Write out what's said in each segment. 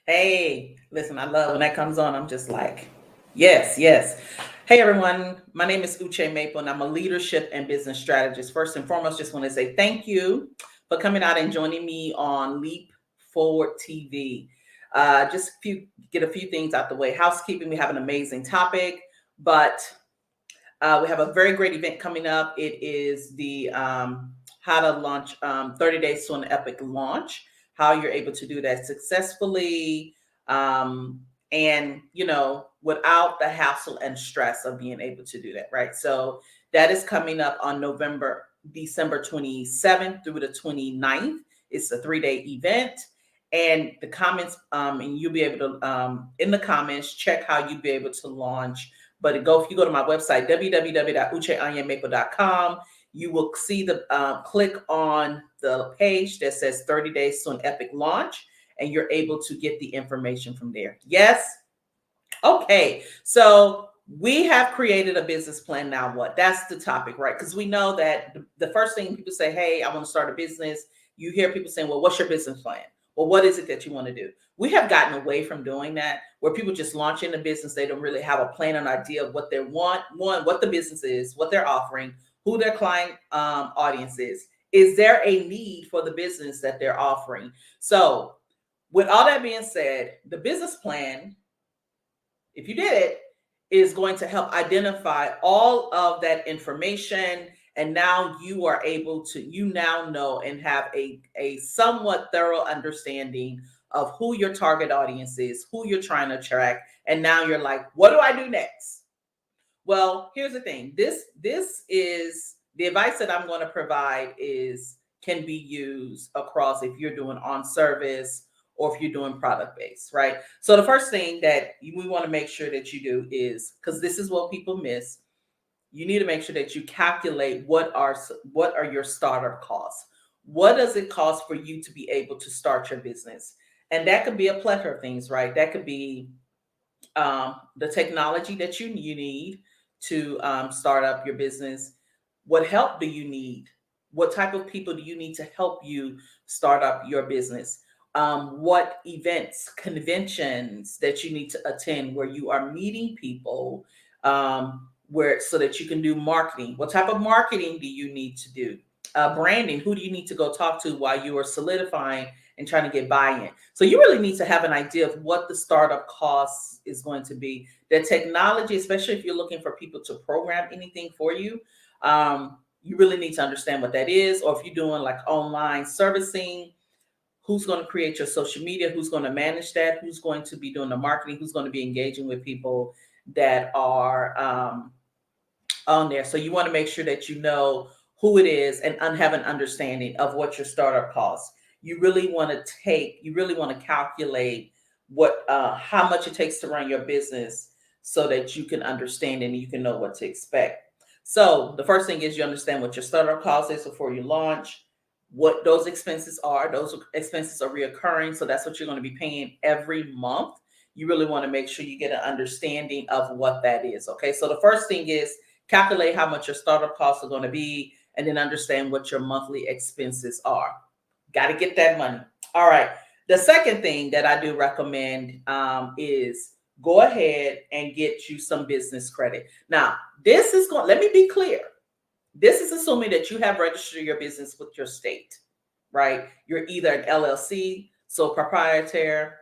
Hey, listen, I love when that comes on. I'm just like, yes, yes. Hey, everyone. My name is Uche Maple, and I'm a leadership and business strategist. First and foremost, just want to say thank you for coming out and joining me on Leap Forward TV. Get a few things out the way. Housekeeping, we have an amazing topic, but we have a very great event coming up. It is the how to launch 30 days to an epic launch, how you're able to do that successfully and, without the hassle and stress of being able to do that, right? So that is coming up on December 27th through the 29th. It's a 3-day event. And the comments, and you'll be able to, in the comments, check how you'll be able to launch. But if you go to my website, www.ucheanyamaple.com, you will see click on the page that says 30 days to an epic launch, and you're able to get the information from there. Yes? Okay. So we have created a business plan. Now what? That's the topic, right? Because we know that the first thing people say, hey, I want to start a business. You hear people saying, well, what's your business plan? Well, what is it that you want to do? We have gotten away from doing that, where people just launch into business. They don't really have a plan, an idea of what they want, what the business is, what they're offering, who their client audience is. Is there a need for the business that they're offering? So with all that being said, the business plan, if you did it, is going to help identify all of that information. And now you are able to, you now know and have a somewhat thorough understanding of who your target audience is, who you're trying to attract. And now you're like, what do I do next? Well, here's the thing. This is the advice that I'm going to provide is can be used across if you're doing on service or if you're doing product based, right? So the first thing that we want to make sure that you do is, because this is what people miss, you need to make sure that you calculate what are your startup costs. What does it cost for you to be able to start your business? And that could be a plethora of things, right? That could be the technology that you need to start up your business. What help do you need? What type of people do you need to help you start up your business? What events, conventions that you need to attend where you are meeting people, where so that you can do marketing? What type of marketing do you need to do? Branding, who do you need to go talk to while you are solidifying and trying to get buy-in? So you really need to have an idea of what the startup cost is going to be. The technology, especially if you're looking for people to program anything for you, you really need to understand what that is. Or if you're doing like online servicing, who's going to create your social media, who's going to manage that, who's going to be doing the marketing, who's going to be engaging with people that are on there. So you want to make sure that you know who it is and have an understanding of what your startup costs. You really want to calculate how much it takes to run your business so that you can understand and you can know what to expect. So the first thing is you understand what your startup cost is before you launch, what those expenses are. Those expenses are reoccurring, so that's what you're going to be paying every month. You really want to make sure you get an understanding of what that is. Okay, so the first thing is calculate how much your startup costs are going to be, and then understand what your monthly expenses are. Got to get that money. All right. The second thing that I do recommend is go ahead and get you some business credit. Now, let me be clear. This is assuming that you have registered your business with your state, right? You're either an LLC, sole proprietor,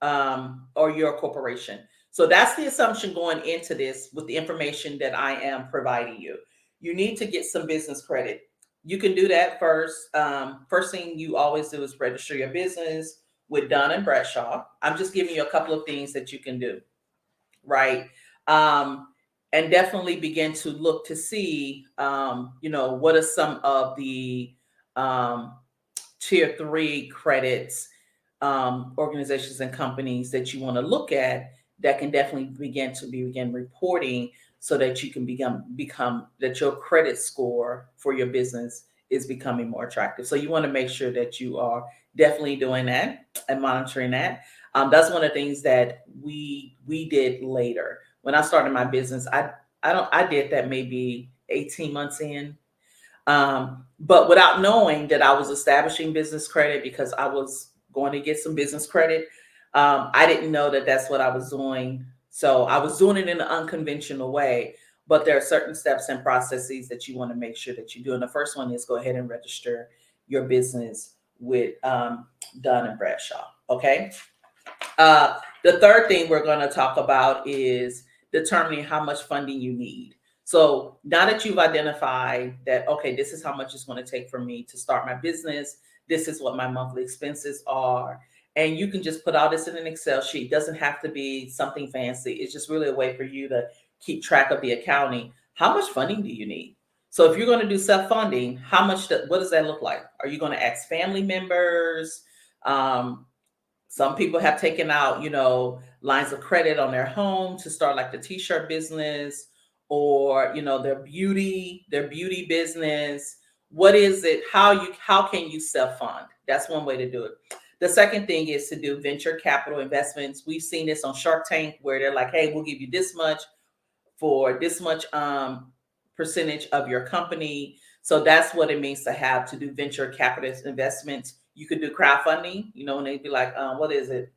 or you're a corporation. So that's the assumption going into this with the information that I am providing you. You need to get some business credit. You can do that first. First thing you always do is register your business with Dun and Bradshaw. I'm just giving you a couple of things that you can do, right? And definitely begin to look to see, what are some of the tier 3 credits, organizations and companies that you want to look at that can definitely begin reporting so that you can become that your credit score for your business is becoming more attractive. So you want to make sure that you are definitely doing that and monitoring that. That's one of the things that we did later. When I started my business, I did that maybe 18 months in. But without knowing that I was establishing business credit because I was going to get some business credit, I didn't know that that's what I was doing. So I was doing it in an unconventional way, but there are certain steps and processes that you want to make sure that you do. And the first one is go ahead and register your business with Dun and Bradshaw. Okay. The third thing we're going to talk about is determining how much funding you need. So now that you've identified that, okay, this is how much it's going to take for me to start my business, this is what my monthly expenses are. And you can just put all this in an Excel sheet. It doesn't have to be something fancy. It's just really a way for you to keep track of the accounting. How much funding do you need? So if you're going to do self-funding, what does that look like? Are you going to ask family members? Um, some people have taken out, lines of credit on their home to start like the t-shirt business, or, their beauty business. What is it? How can you self-fund? That's one way to do it. The second thing is to do venture capital investments. We've seen this on Shark Tank where they're like, hey, we'll give you this much for this much percentage of your company. So that's what it means to do venture capital investments. You could do crowdfunding, and they'd be like, what is it?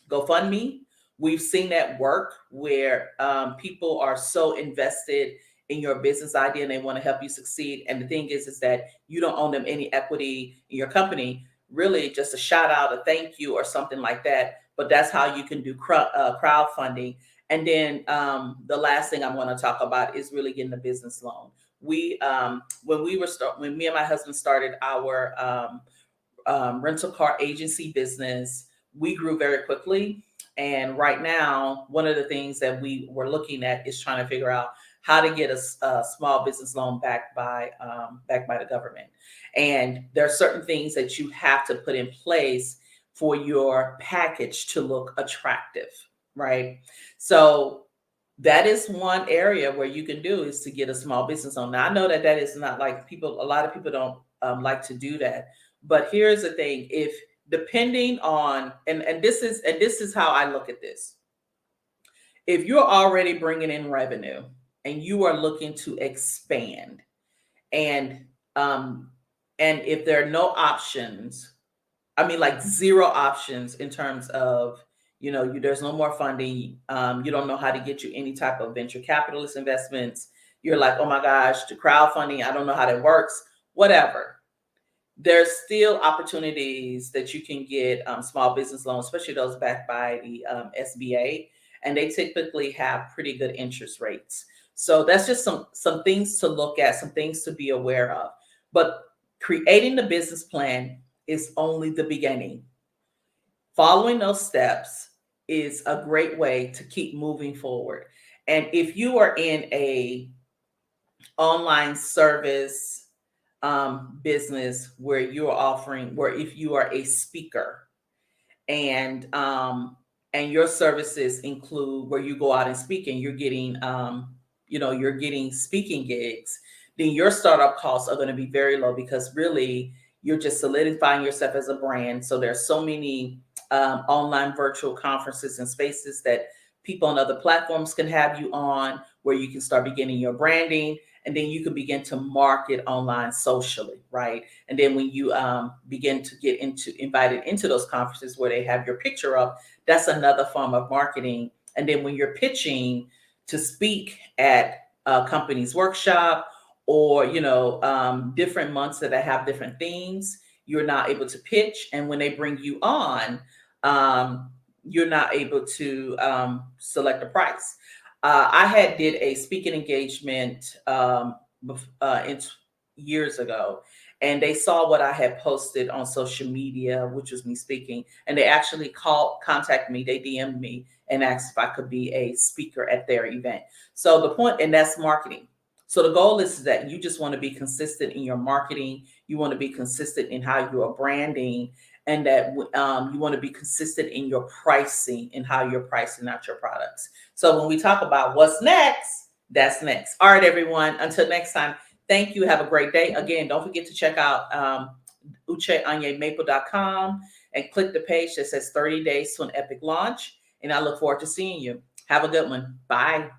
GoFundMe. We've seen that work where people are so invested in your business idea and they want to help you succeed. And the thing is that you don't own them any equity in your company, really just a shout out, a thank you or something like that. But that's how you can do crowdfunding. And then the last thing I want to talk about is really getting a business loan. When me and my husband started our rental car agency business, we grew very quickly. And right now, one of the things that we were looking at is trying to figure out how to get a small business loan backed by the government. And there are certain things that you have to put in place for your package to look attractive, right? So that is one area where you can do is to get a small business loan. Now I know that is not like a lot of people don't like to do that. But here's the thing: if depending on and this is how I look at this. If you're already bringing in revenue and you are looking to expand, and if there are no options, I mean like zero options in terms of there's no more funding, you don't know how to get you any type of venture capitalist investments. You're like, oh my gosh, the crowdfunding, I don't know how that works. Whatever. There's still opportunities that you can get small business loans, especially those backed by the SBA, and they typically have pretty good interest rates. So that's just some things to look at, some things to be aware of. But creating the business plan is only the beginning. Following those steps is a great way to keep moving forward. And if you are in a online service business where if you are a speaker and your services include where you go out and speak and you're getting speaking gigs, then your startup costs are going to be very low because really you're just solidifying yourself as a brand. So there's so many online virtual conferences and spaces that people on other platforms can have you on, where you can start beginning your branding, and then you can begin to market online socially, right? And then when you begin to get invited into those conferences where they have your picture up, that's another form of marketing. And then when you're pitching to speak at a company's workshop or different months that I have different themes, you're not able to pitch. And when they bring you on, you're not able to select a price. I did a speaking engagement years ago, and they saw what I had posted on social media, which was me speaking, and they actually contacted me. They DM'd me and asked if I could be a speaker at their event. So the point, and that's marketing. So the goal is that you just want to be consistent in your marketing. You want to be consistent in how you are branding, and that you want to be consistent in your pricing and how you're pricing out your products. So when we talk about what's next, that's next. All right, everyone. Until next time, thank you. Have a great day. Again, don't forget to check out ucheanyemaple.com and click the page that says 30 days to an epic launch. And I look forward to seeing you. Have a good one. Bye.